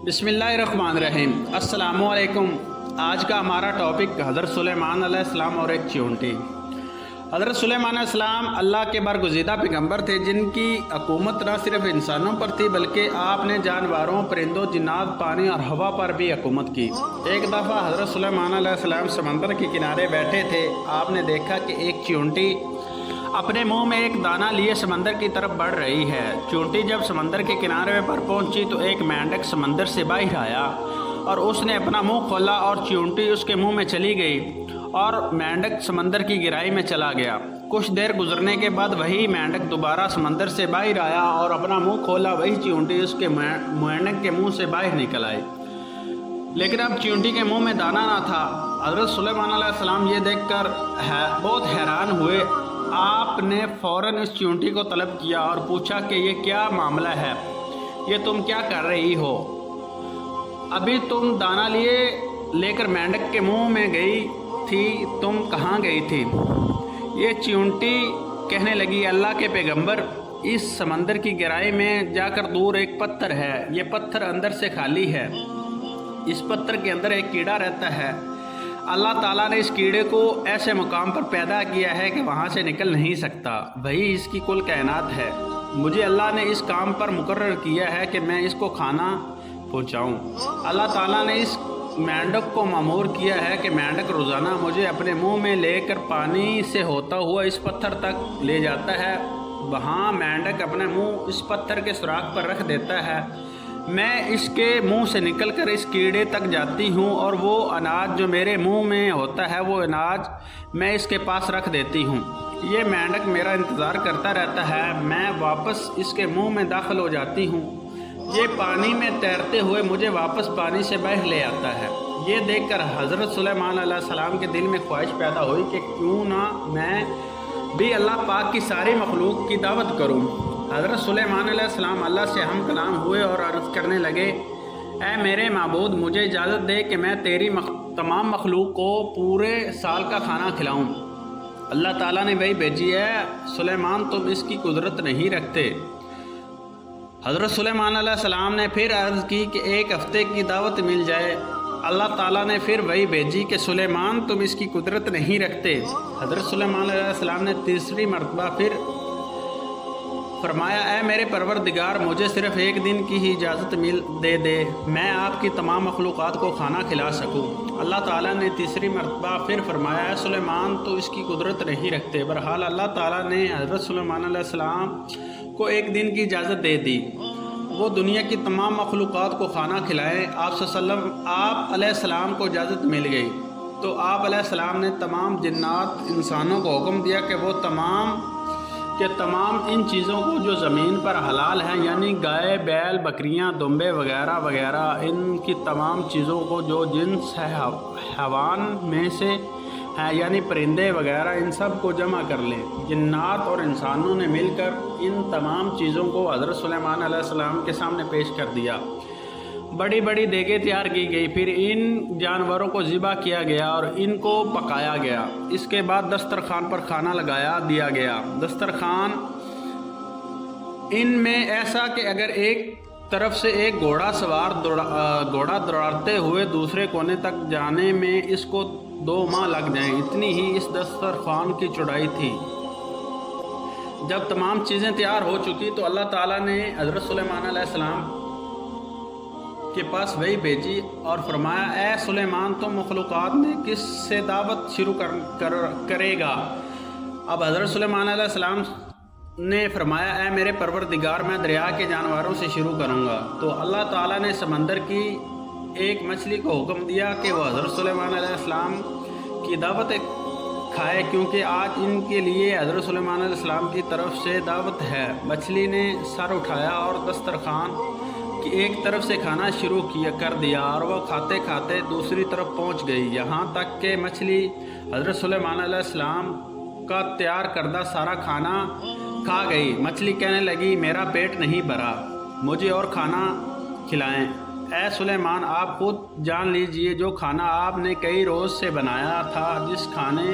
بسم اللہ الرحمن الرحیم۔ السلام علیکم۔ آج کا ہمارا ٹاپک حضرت سلیمان علیہ السلام اور ایک چیونٹی۔ حضرت سلیمان علیہ السلام اللہ کے برگزیدہ پیغمبر تھے، جن کی حکومت نہ صرف انسانوں پر تھی بلکہ آپ نے جانوروں، پرندوں، جنات، پانی اور ہوا پر بھی حکومت کی۔ ایک دفعہ حضرت سلیمان علیہ السلام سمندر کے کنارے بیٹھے تھے۔ آپ نے دیکھا کہ ایک چیونٹی اپنے منہ میں ایک دانہ لیے سمندر کی طرف بڑھ رہی ہے۔ چیونٹی جب سمندر کے کنارے پر پہنچی تو ایک مینڈک سمندر سے باہر آیا اور اس نے اپنا منہ کھولا اور چیونٹی اس کے منہ میں چلی گئی اور مینڈک سمندر کی گہرائی میں چلا گیا۔ کچھ دیر گزرنے کے بعد وہی مینڈک دوبارہ سمندر سے باہر آیا اور اپنا منہ کھولا، وہی چیونٹی اس کے مینڈک کے منہ سے باہر نکل آئی، لیکن اب چیونٹی کے منہ میں دانہ نہ تھا۔ حضرت سلیمان علیہ السلام یہ دیکھ کر بہت حیران ہوئے۔ آپ نے فوراً اس چیونٹی کو طلب کیا اور پوچھا کہ یہ کیا معاملہ ہے، یہ تم کیا کر رہی ہو؟ ابھی تم دانہ لے کر مینڈک کے منہ میں گئی تھی، تم کہاں گئی تھی؟ یہ چیونٹی کہنے لگی، اللہ کے پیغمبر، اس سمندر کی گہرائی میں جا کر دور ایک پتھر ہے، یہ پتھر اندر سے خالی ہے، اس پتھر کے اندر ایک کیڑا رہتا ہے۔ اللہ تعالیٰ نے اس کیڑے کو ایسے مقام پر پیدا کیا ہے کہ وہاں سے نکل نہیں سکتا، وہی اس کی کل کائنات ہے۔ مجھے اللہ نے اس کام پر مقرر کیا ہے کہ میں اس کو کھانا پہنچاؤں۔ اللہ تعالیٰ نے اس مینڈک کو مأمور کیا ہے کہ مینڈک روزانہ مجھے اپنے منہ میں لے کر پانی سے ہوتا ہوا اس پتھر تک لے جاتا ہے۔ وہاں مینڈک اپنے منہ اس پتھر کے سوراخ پر رکھ دیتا ہے، میں اس کے منہ سے نکل کر اس کیڑے تک جاتی ہوں اور وہ اناج جو میرے منہ میں ہوتا ہے وہ اناج میں اس کے پاس رکھ دیتی ہوں۔ یہ مینڈک میرا انتظار کرتا رہتا ہے، میں واپس اس کے منہ میں داخل ہو جاتی ہوں، یہ پانی میں تیرتے ہوئے مجھے واپس پانی سے باہر لے آتا ہے۔ یہ دیکھ کر حضرت سلیمان علیہ السلام کے دل میں خواہش پیدا ہوئی کہ کیوں نہ میں بھی اللہ پاک کی ساری مخلوق کی دعوت کروں۔ حضرت سلیمان علیہ السلام اللہ سے ہم کلام ہوئے اور عرض کرنے لگے، اے میرے معبود، مجھے اجازت دے کہ میں تیری تمام مخلوق کو پورے سال کا کھانا کھلاؤں۔ اللہ تعالیٰ نے وحی بھیجی ہے، سلیمان تم اس کی قدرت نہیں رکھتے۔ حضرت سلیمان علیہ السلام نے پھر عرض کی کہ ایک ہفتے کی دعوت مل جائے۔ اللہ تعالیٰ نے پھر وحی بھیجی کہ سلیمان تم اس کی قدرت نہیں رکھتے۔ حضرت سلیمان علیہ السلام نے تیسری مرتبہ پھر فرمایا، اے میرے پروردگار، مجھے صرف ایک دن کی ہی اجازت دے، میں آپ کی تمام مخلوقات کو کھانا کھلا سکوں۔ اللہ تعالیٰ نے تیسری مرتبہ پھر فرمایا، اے سلیمان تو اس کی قدرت نہیں رکھتے۔ بہرحال اللہ تعالیٰ نے حضرت سلیمان علیہ السلام کو ایک دن کی اجازت دے دی، وہ دنیا کی تمام مخلوقات کو کھانا کھلائیں۔ آپ علیہ السلام کو اجازت مل گئی تو آپ علیہ السلام نے تمام جنات انسانوں کو حکم دیا کہ وہ تمام ان چیزوں کو جو زمین پر حلال ہیں، یعنی گائے، بیل، بکریاں، دمبے وغیرہ وغیرہ، ان کی تمام چیزوں کو جو جنس ہے حیوان میں سے ہیں، یعنی پرندے وغیرہ، ان سب کو جمع کر لیں۔ جنات اور انسانوں نے مل کر ان تمام چیزوں کو حضرت سلیمان علیہ السلام کے سامنے پیش کر دیا۔ بڑی بڑی دیگیں تیار کی گئی، پھر ان جانوروں کو ذبح کیا گیا اور ان کو پکایا گیا۔ اس کے بعد دسترخوان پر کھانا لگایا دیا گیا۔ دسترخوان ان میں ایسا کہ اگر ایک طرف سے ایک گھوڑا سوار گھوڑا دوڑتے ہوئے دوسرے کونے تک جانے میں اس کو 2 ماہ لگ جائیں، اتنی ہی اس دسترخوان کی چوڑائی تھی۔ جب تمام چیزیں تیار ہو چکی تو اللہ تعالیٰ نے حضرت سلیمان علیہ السلام کے پاس وحی بھیجی اور فرمایا، اے سلیمان تم مخلوقات میں کس سے دعوت شروع کرے گا؟ اب حضرت سلیمان علیہ السلام نے فرمایا، اے میرے پروردگار، میں دریا کے جانوروں سے شروع کروں گا۔ تو اللہ تعالیٰ نے سمندر کی ایک مچھلی کو حکم دیا کہ وہ حضرت سلیمان علیہ السلام کی دعوت کھائے، کیونکہ آج ان کے لیے حضرت سلیمان علیہ السلام کی طرف سے دعوت ہے۔ مچھلی نے سر اٹھایا اور دسترخوان کی ایک طرف سے کھانا شروع کر دیا اور وہ کھاتے کھاتے دوسری طرف پہنچ گئی، یہاں تک کہ مچھلی حضرت سلیمان علیہ السلام کا تیار کردہ سارا کھانا کھا گئی۔ مچھلی کہنے لگی، میرا پیٹ نہیں بھرا، مجھے اور کھانا کھلائیں۔ اے سلیمان، آپ خود جان لیجئے، جو کھانا آپ نے کئی روز سے بنایا تھا، جس کھانے